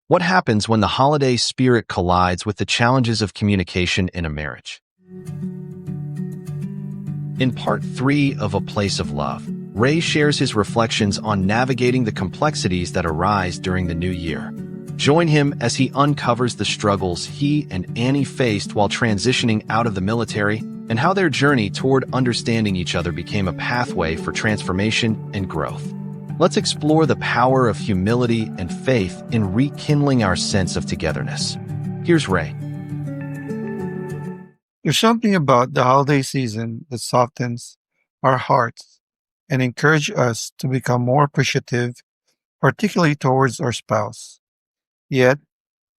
What happens when the holiday spirit collides with the challenges of communication in a marriage? In part 3 of A Place of Love, Ray shares his reflections on navigating the complexities that arise during the new year. Join him as he uncovers the struggles he and Annie faced while transitioning out of the military and how their journey toward understanding each other became a pathway for transformation and growth. Let's explore the power of humility and faith in rekindling our sense of togetherness. Here's Ray. There's something about the holiday season that softens our hearts and encourages us to become more appreciative, particularly towards our spouse. Yet,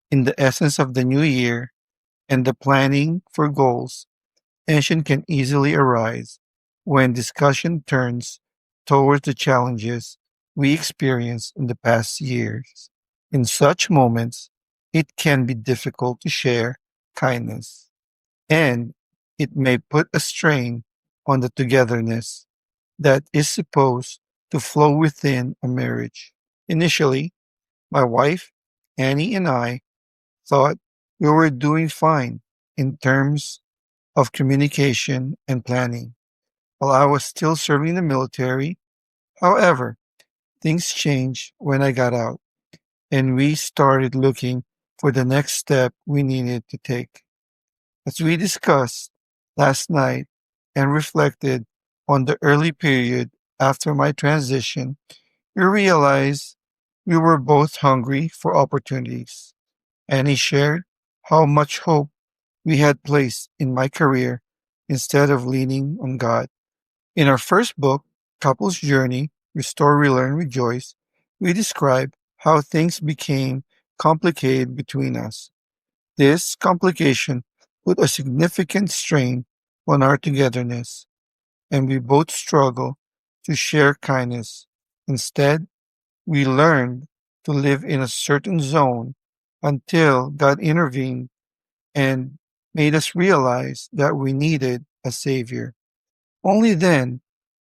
in the essence of the new year and the planning for goals, tension can easily arise when discussion turns towards the challenges we experienced in the past years. In such moments, it can be difficult to share kindness, and it may put a strain on the togetherness that is supposed to flow within a marriage. Initially, my wife, Annie, and I thought we were doing fine in terms of communication and planning while I was still serving the military. However, things changed when I got out and we started looking for the next step we needed to take. As we discussed last night and reflected on the early period after my transition, we realized we were both hungry for opportunities. And he shared how much hope we had placed in my career instead of leaning on God. In our first book, Couple's Journey, Restore, Relearn, Rejoice, we describe how things became complicated between us. This complication put a significant strain on our togetherness, and we both struggle to share kindness. Instead, we learned to live in a certain zone until God intervened and made us realize that we needed a Savior. Only then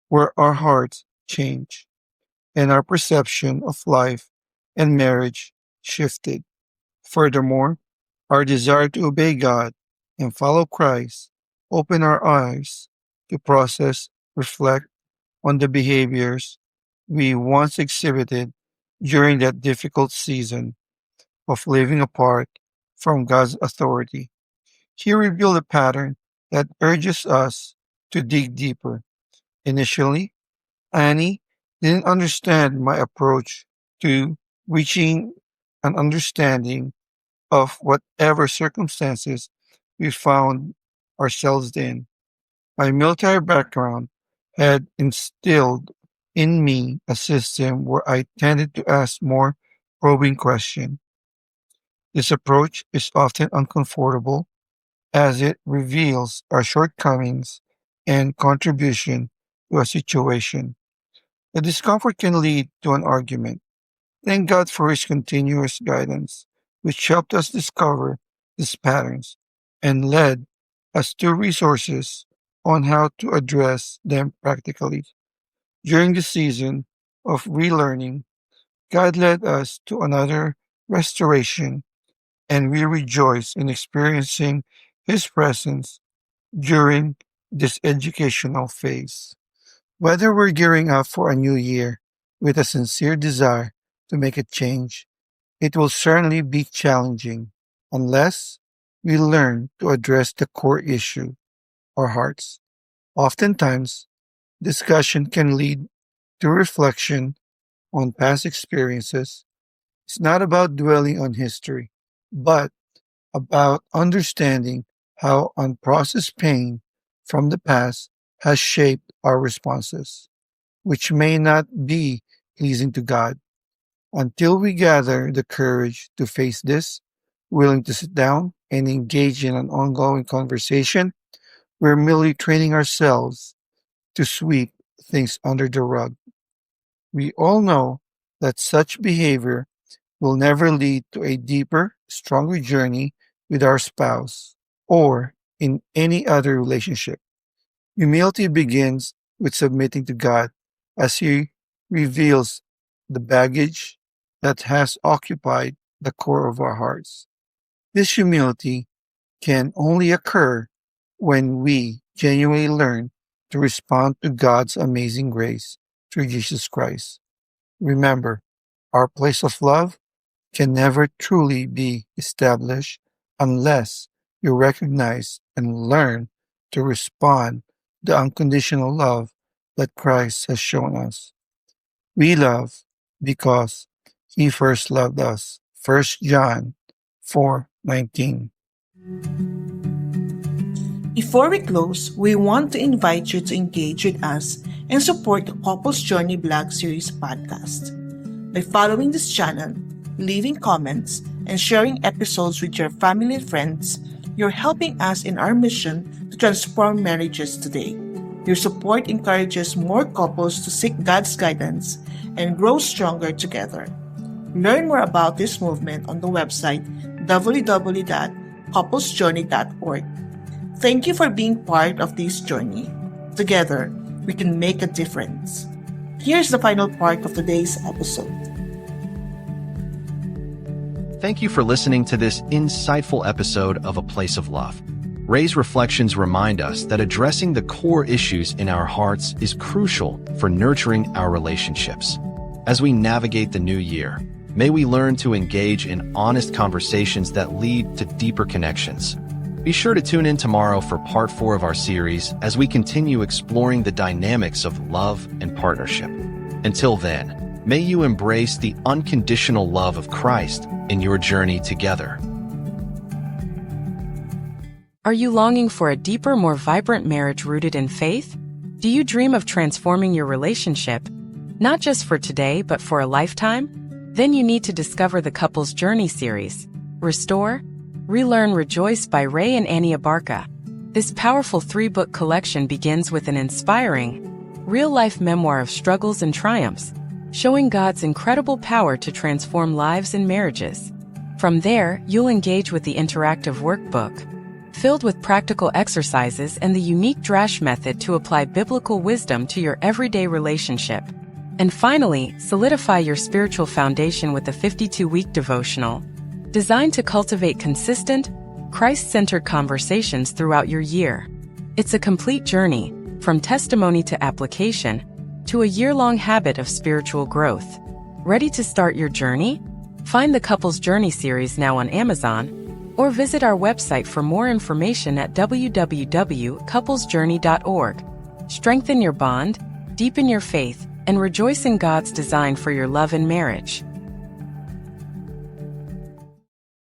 were our hearts changed and our perception of life and marriage shifted. Furthermore, our desire to obey God and follow Christ opened our eyes to process, reflect on the behaviors we once exhibited during that difficult season of living apart from God's authority. He revealed a pattern that urges us to dig deeper. Initially, Annie didn't understand my approach to reaching an understanding of whatever circumstances we found ourselves in. My military background had instilled in me a system where I tended to ask more probing questions. This approach is often uncomfortable as it reveals our shortcomings and contribution to a situation. The discomfort can lead to an argument. Thank God for His continuous guidance, which helped us discover these patterns and led us to resources on how to address them practically. During the season of relearning, God led us to another restoration, and we rejoice in experiencing His presence during this educational phase. Whether we're gearing up for a new year with a sincere desire to make a change, it will certainly be challenging unless we learn to address the core issue, our hearts. Oftentimes, discussion can lead to reflection on past experiences. It's not about dwelling on history, but about understanding how unprocessed pain from the past has shaped our responses, which may not be pleasing to God. Until we gather the courage to face this, willing to sit down and engage in an ongoing conversation, we're merely training ourselves to sweep things under the rug. We all know that such behavior will never lead to a deeper, stronger journey with our spouse or in any other relationship. Humility begins with submitting to God as He reveals the baggage that has occupied the core of our hearts. This humility can only occur when we genuinely learn to respond to God's amazing grace through Jesus Christ. Remember, our place of love can never truly be established unless you recognize and learn to respond to the unconditional love that Christ has shown us. We love because he first loved us. 1 John 4:19. Before we close, we want to invite you to engage with us and support the Couples Journey Blog Series podcast. By following this channel, leaving comments, and sharing episodes with your family and friends, you're helping us in our mission to transform marriages today. Your support encourages more couples to seek God's guidance and grow stronger together. Learn more about this movement on the website www.couplesjourney.org. Thank you for being part of this journey. Together, we can make a difference. Here's the final part of today's episode. Thank you for listening to this insightful episode of A Place of Love. Ray's reflections remind us that addressing the core issues in our hearts is crucial for nurturing our relationships. As we navigate the new year, may we learn to engage in honest conversations that lead to deeper connections. Be sure to tune in tomorrow for part 4 of our series as we continue exploring the dynamics of love and partnership. Until then, may you embrace the unconditional love of Christ in your journey together. Are you longing for a deeper, more vibrant marriage rooted in faith? Do you dream of transforming your relationship, not just for today, but for a lifetime? Then you need to discover the Couples Journey series, Restore, Relearn, Rejoice by Ray and Annie Abarca. This powerful 3-book collection begins with an inspiring, real-life memoir of struggles and triumphs, showing God's incredible power to transform lives and marriages. From there, you'll engage with the interactive workbook, filled with practical exercises and the unique Drash method to apply biblical wisdom to your everyday relationship. And finally, solidify your spiritual foundation with the 52-week devotional, designed to cultivate consistent, Christ-centered conversations throughout your year. It's a complete journey, from testimony to application, to a year-long habit of spiritual growth. Ready to start your journey? Find the Couples Journey series now on Amazon, or visit our website for more information at www.couplesjourney.org. Strengthen your bond, deepen your faith, and rejoice in God's design for your love and marriage.